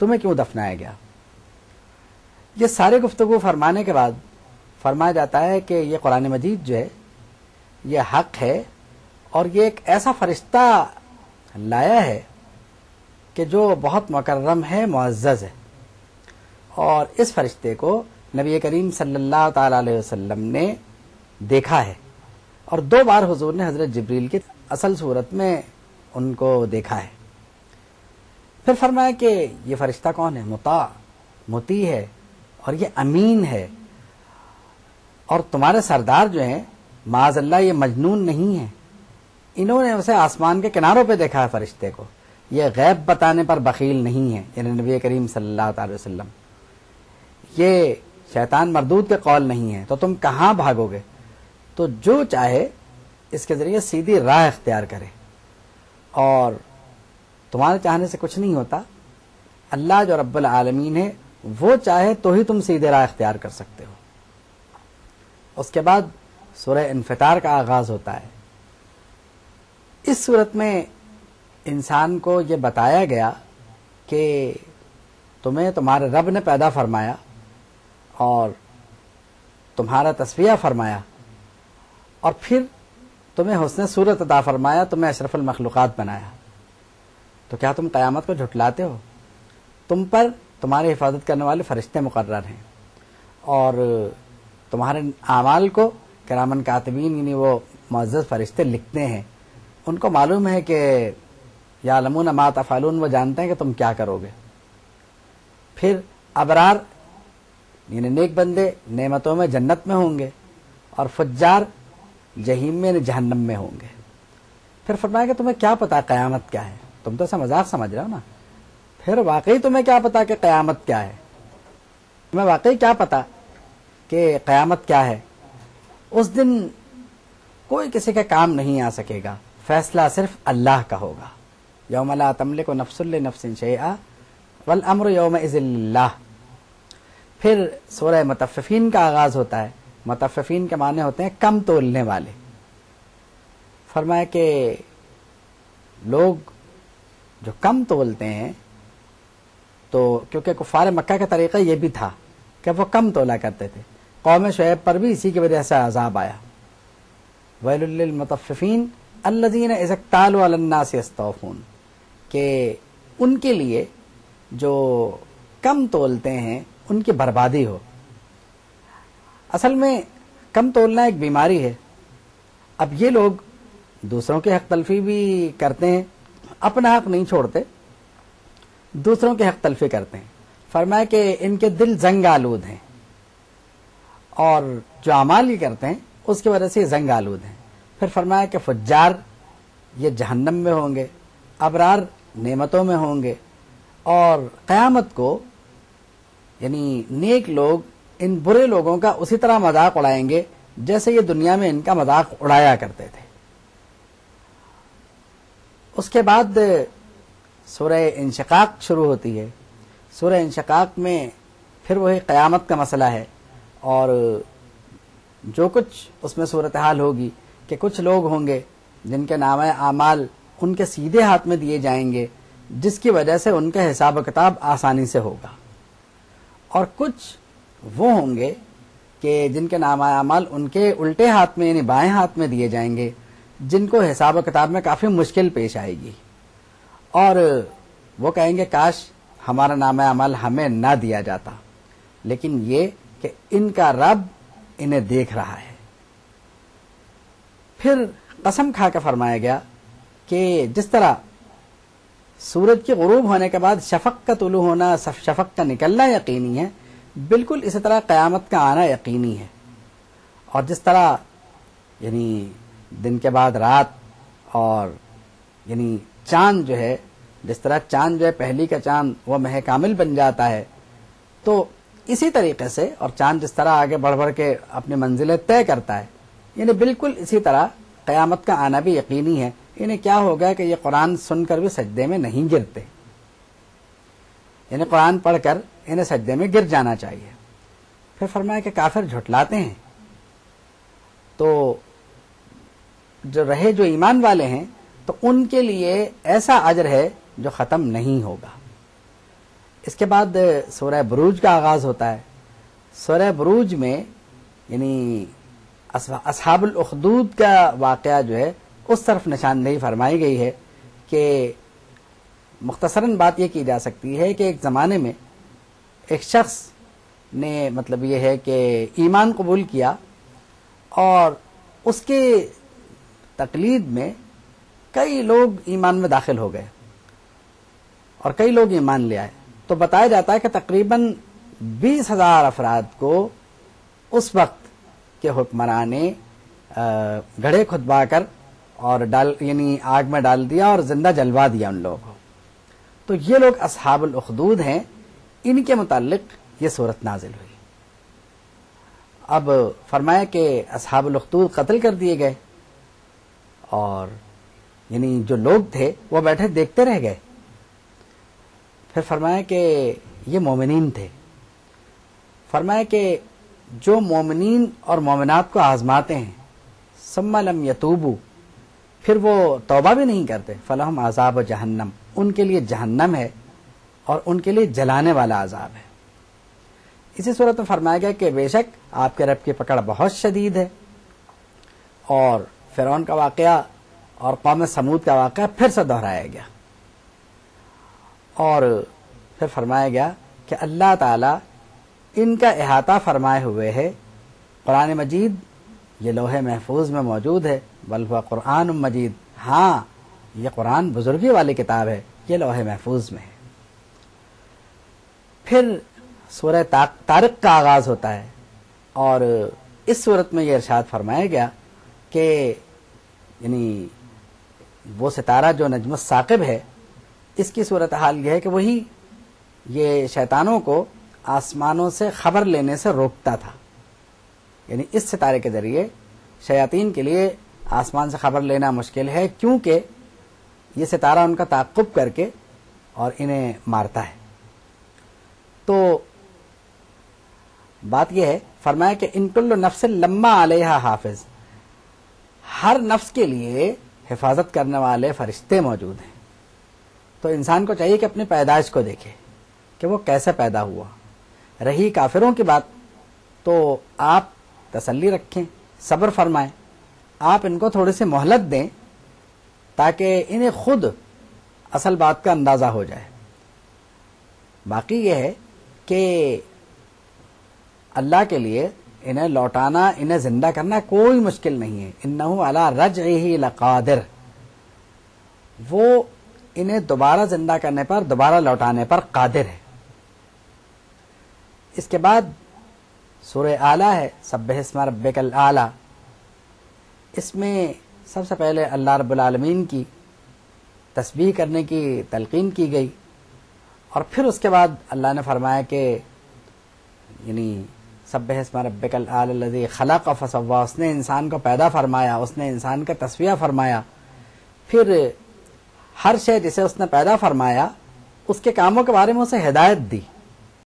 تمہیں کیوں دفنایا گیا؟ یہ سارے گفتگو فرمانے کے بعد فرمایا جاتا ہے کہ یہ قرآن مجید جو ہے یہ حق ہے، اور یہ ایک ایسا فرشتہ لایا ہے کہ جو بہت مکرم ہے، معزز ہے، اور اس فرشتے کو نبی کریم صلی اللہ تعالی علیہ وسلم نے دیکھا ہے، اور 2 بار حضور نے حضرت جبریل کی اصل صورت میں ان کو دیکھا ہے۔ پھر فرمایا کہ یہ فرشتہ کون ہے؟ مطیع ہے، اور یہ امین ہے، اور تمہارے سردار جو ہیں معاذ اللہ یہ مجنون نہیں ہے، انہوں نے اسے آسمان کے کناروں پہ دیکھا ہے فرشتے کو، یہ غیب بتانے پر بخیل نہیں ہے، یعنی نبی کریم صلی اللہ تعالی وسلم، یہ شیطان مردود کے قول نہیں ہے، تو تم کہاں بھاگو گے؟ تو جو چاہے اس کے ذریعے سیدھی راہ اختیار کرے، اور تمہارے چاہنے سے کچھ نہیں ہوتا، اللہ جو رب العالمین ہے وہ چاہے تو ہی تم سیدھے راہ اختیار کر سکتے ہو۔ اس کے بعد سورہ انفطار کا آغاز ہوتا ہے۔ اس صورت میں انسان کو یہ بتایا گیا کہ تمہیں تمہارے رب نے پیدا فرمایا اور تمہارا تصفیہ فرمایا، اور پھر تمہیں حسن صورت عطا فرمایا، تمہیں اشرف المخلوقات بنایا، تو کیا تم قیامت کو جھٹلاتے ہو؟ تم پر تمہاری حفاظت کرنے والے فرشتے مقرر ہیں، اور تمہارے اعمال کو کرامن کاتبین یعنی وہ معزز فرشتے لکھتے ہیں، ان کو معلوم ہے کہ یعلمون ما تفعلون، وہ جانتے ہیں کہ تم کیا کرو گے۔ پھر ابرار یعنی نیک بندے نعمتوں میں جنت میں ہوں گے، اور فجار جہنم میں جہنم میں ہوں گے۔ پھر فرمایا کہ تمہیں کیا پتا قیامت کیا ہے؟ تم تو اسے مذاق سمجھ رہے ہو نا، پھر واقعی تمہیں کیا پتا کہ قیامت کیا ہے؟ تمہیں واقعی کیا پتا کہ قیامت کیا ہے؟ اس دن کوئی کسی کا کام نہیں آ سکے گا، فیصلہ صرف اللہ کا ہوگا۔ یوم لا تملک نفس لنفس شیئا والامر یومئذ للہ۔ پھر سورہ مطففین کا آغاز ہوتا ہے۔ مطففین کے معنی ہوتے ہیں کم تولنے والے۔ فرمایا کہ لوگ جو کم تولتے ہیں، تو کیونکہ کفار مکہ کا طریقہ یہ بھی تھا کہ وہ کم تولا کرتے تھے، قوم شعیب پر بھی اسی کی وجہ سے عذاب آیا۔ ویل للمطففین الذین اذا اکتالوا علی الناس یستوفون، کہ ان کے لیے جو کم تولتے ہیں ان کی بربادی ہو۔ اصل میں کم تولنا ایک بیماری ہے۔ اب یہ لوگ دوسروں کے حق تلفی بھی کرتے ہیں، اپنا حق نہیں چھوڑتے، دوسروں کے حق تلفی کرتے ہیں۔ فرمایا کہ ان کے دل زنگ آلود ہیں، اور جو اعمال یہ کرتے ہیں اس کی وجہ سے یہ زنگ آلود ہیں۔ پھر فرمایا کہ فجار یہ جہنم میں ہوں گے، ابرار نعمتوں میں ہوں گے، اور قیامت کو یعنی نیک لوگ ان برے لوگوں کا اسی طرح مذاق اڑائیں گے جیسے یہ دنیا میں ان کا مذاق اڑایا کرتے تھے۔ اس کے بعد سورہ انشقاق شروع ہوتی ہے۔ سورہ انشقاق میں پھر وہی قیامت کا مسئلہ ہے، اور جو کچھ اس میں صورتحال ہوگی کہ کچھ لوگ ہوں گے جن کے نامہ اعمال ان کے سیدھے ہاتھ میں دیے جائیں گے، جس کی وجہ سے ان کا حساب و کتاب آسانی سے ہوگا، اور کچھ وہ ہوں گے کہ جن کے نامہ اعمال ان کے الٹے ہاتھ میں یعنی بائیں ہاتھ میں دیے جائیں گے، جن کو حساب و کتاب میں کافی مشکل پیش آئے گی، اور وہ کہیں گے کاش ہمارا نامہ اعمال ہمیں نہ دیا جاتا، لیکن یہ کہ ان کا رب انہیں دیکھ رہا ہے۔ پھر قسم کھا کے فرمایا گیا کہ جس طرح سورج کے غروب ہونے کے بعد شفق کا طلوع ہونا، شفق کا نکلنا یقینی ہے، بالکل اسی طرح قیامت کا آنا یقینی ہے۔ اور جس طرح یعنی دن کے بعد رات، اور یعنی چاند جو ہے، جس طرح چاند جو ہے پہلی کا چاند وہ مہ کامل بن جاتا ہے، تو اسی طریقے سے، اور چاند جس طرح آگے بڑھ بڑھ کے اپنی منزلیں طے کرتا ہے، یعنی بالکل اسی طرح قیامت کا آنا بھی یقینی ہے۔ انہیں کیا ہوگا کہ یہ قرآن سن کر بھی سجدے میں نہیں گرتے، یعنی قرآن پڑھ کر انہیں سجدے میں گر جانا چاہیے۔ پھر فرمایا کہ کافر جھٹلاتے ہیں، تو جو ایمان والے ہیں تو ان کے لیے ایسا اجر ہے جو ختم نہیں ہوگا۔ اس کے بعد سورہ بروج کا آغاز ہوتا ہے. سورہ بروج میں یعنی اصحاب الاخدود کا واقعہ جو ہے اس طرف نشاندہی فرمائی گئی ہے کہ مختصراً بات یہ کی جا سکتی ہے کہ ایک زمانے میں ایک شخص نے مطلب یہ ہے کہ ایمان قبول کیا اور اس کے تقلید میں کئی لوگ ایمان میں داخل ہو گئے اور کئی لوگ ایمان لے آئے. تو بتایا جاتا ہے کہ تقریباً 20,000 افراد کو اس وقت کے حکمران نے گڑھے کھدوا کر اور یعنی آگ میں ڈال دیا اور زندہ جلوا دیا ان لوگوں کو. تو یہ لوگ اصحاب الاخدود ہیں، ان کے متعلق یہ صورت نازل ہوئی. اب فرمایا کہ اصحاب الاخدود قتل کر دیے گئے اور یعنی جو لوگ تھے وہ بیٹھے دیکھتے رہ گئے. پھر فرمایا کہ یہ مومنین تھے. فرمایا کہ جو مومنین اور مومنات کو آزماتے ہیں ثم لم یتوبوا، پھر وہ توبہ بھی نہیں کرتے، فلہم عذاب جہنم، ان کے لیے جہنم ہے اور ان کے لیے جلانے والا عذاب ہے. اسی صورت میں فرمایا گیا کہ بے شک آپ کے رب کی پکڑ بہت شدید ہے. اور فرعون کا واقعہ اور قوم سمود کا واقعہ پھر سے دہرایا گیا اور پھر فرمایا گیا کہ اللہ تعالی ان کا احاطہ فرمائے ہوئے ہے. قرآن مجید یہ لوح محفوظ میں موجود ہے، بل ہوا قرآن مجید، ہاں یہ قرآن بزرگی والی کتاب ہے، یہ لوح محفوظ میں ہے. پھر سورہ طارق کا آغاز ہوتا ہے اور اس صورت میں یہ ارشاد فرمایا گیا کہ یعنی وہ ستارہ جو نجم الثاقب ہے، اس کی صورتحال یہ ہے کہ وہی یہ شیطانوں کو آسمانوں سے خبر لینے سے روکتا تھا. یعنی اس ستارے کے ذریعے شیاطین کے لیے آسمان سے خبر لینا مشکل ہے، کیونکہ یہ ستارہ ان کا تعقب کر کے اور انہیں مارتا ہے. تو بات یہ ہے، فرمایا کہ ان کل نفس لما علیہا حافظ، ہر نفس کے لیے حفاظت کرنے والے فرشتے موجود ہیں. تو انسان کو چاہیے کہ اپنی پیدائش کو دیکھے کہ وہ کیسے پیدا ہوا. رہی کافروں کی بات تو آپ تسلی رکھیں، صبر فرمائیں، آپ ان کو تھوڑی سی مہلت دیں تاکہ انہیں خود اصل بات کا اندازہ ہو جائے. باقی یہ ہے کہ اللہ کے لیے انہیں لوٹانا، انہیں زندہ کرنا کوئی مشکل نہیں ہے. انہ علی رجعہ لقادر، وہ انہیں دوبارہ زندہ کرنے پر، دوبارہ لوٹانے پر قادر ہے. اس کے بعد سورہ اعلیٰ ہے، سبح اسم ربک الاعلیٰ. اس میں سب سے پہلے اللہ رب العالمین کی تسبیح کرنے کی تلقین کی گئی اور پھر اس کے بعد اللہ نے فرمایا کہ یعنی سبح اسم ربک الاعلیٰ الذی خلق فسوی، اس نے انسان کو پیدا فرمایا، اس نے انسان کا تسویہ فرمایا. پھر ہر شے جسے اس نے پیدا فرمایا اس کے کاموں کے بارے میں اسے ہدایت دی.